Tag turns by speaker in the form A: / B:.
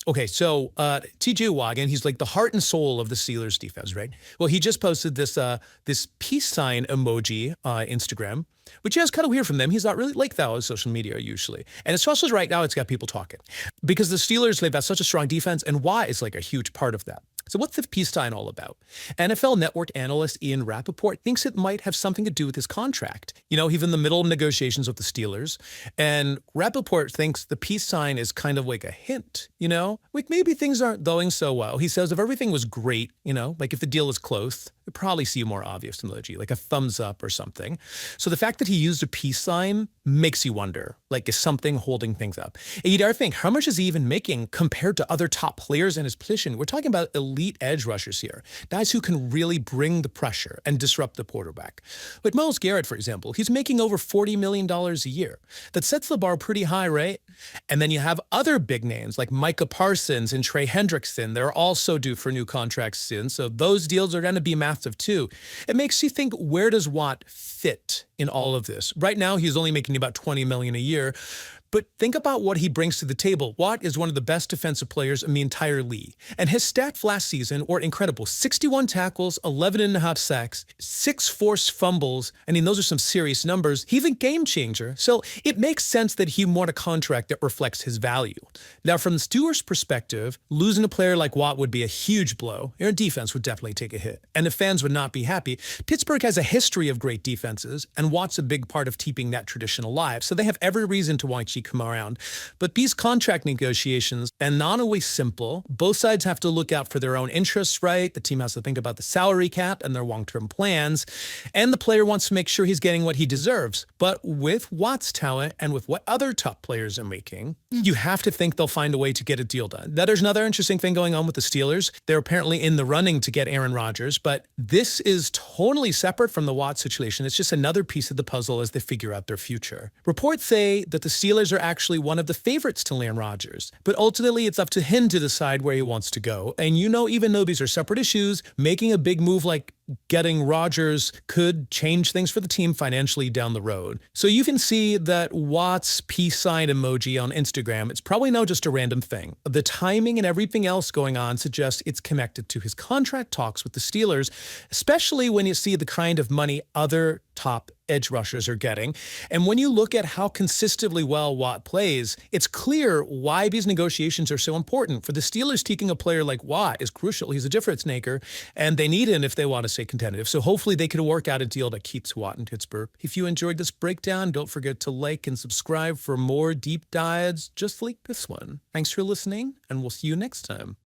A: Okay, so TJ Watt, again, he's like the heart and soul of the Steelers defense, right? Well, he just posted this peace sign emoji Instagram, which is kind of weird from them. He's not really like that on social media usually, and especially right now, it's got people talking because the Steelers they've got such a strong defense, and Watt is like a huge part of that. So what's the peace sign all about? NFL Network analyst Ian Rappaport thinks it might have something to do with his contract. You know, he's in the middle of negotiations with the Steelers, and Rappaport thinks the peace sign is kind of like a hint, you know? Like maybe things aren't going so well. He says if everything was great, you know, like if the deal is close, you'd probably see a more obvious emoji, like a thumbs up or something. So the fact that he used a peace sign makes you wonder, like, is something holding things up? And you dare think, how much is he even making compared to other top players in his position? We're talking about elite edge rushers here, guys who can really bring the pressure and disrupt the quarterback. Like Myles Garrett, for example, he's making over $40 million a year. That sets the bar pretty high, right? And then you have other big names like Micah Parsons and Trey Hendrickson. They're also due for new contracts soon, so those deals are going to be massive too. It makes you think, where does Watt fit in all of this? Right now, he's only making about $20 million a year. But think about what he brings to the table. Watt is one of the best defensive players in the entire league. And his stats last season were incredible. 61 tackles, 11.5 sacks, 6 forced fumbles. I mean, those are some serious numbers. He's a game changer. So it makes sense that he won a contract that reflects his value. Now, from the Steelers' perspective, losing a player like Watt would be a huge blow. Their defense would definitely take a hit. And the fans would not be happy. Pittsburgh has a history of great defenses, and Watt's a big part of keeping that tradition alive. So they have every reason to want to come around. But these contract negotiations are not always simple. Both sides have to look out for their own interests, right? The team has to think about the salary cap and their long-term plans. And the player wants to make sure he's getting what he deserves. But with Watt's talent and with what other top players are making, you have to think they'll find a way to get a deal done. Now, there's another interesting thing going on with the Steelers. They're apparently in the running to get Aaron Rodgers, but this is totally separate from the Watt situation. It's just another piece of the puzzle as they figure out their future. Reports say that the Steelers are actually one of the favorites to land Rodgers, but ultimately it's up to him to decide where he wants to go. And you know, even though these are separate issues, making a big move like getting Rodgers could change things for the team financially down the road. So you can see that Watt's peace sign emoji on Instagram, it's probably not just a random thing. The timing and everything else going on suggests it's connected to his contract talks with the Steelers, especially when you see the kind of money other top edge rushers are getting. And when you look at how consistently well Watt plays, it's clear why these negotiations are so important. For the Steelers, taking a player like Watt is crucial. He's a difference maker, and they need him if they want to stay competitive. So hopefully they can work out a deal that keeps Watt in Pittsburgh. If you enjoyed this breakdown, don't forget to like and subscribe for more deep dives just like this one. Thanks for listening, and we'll see you next time.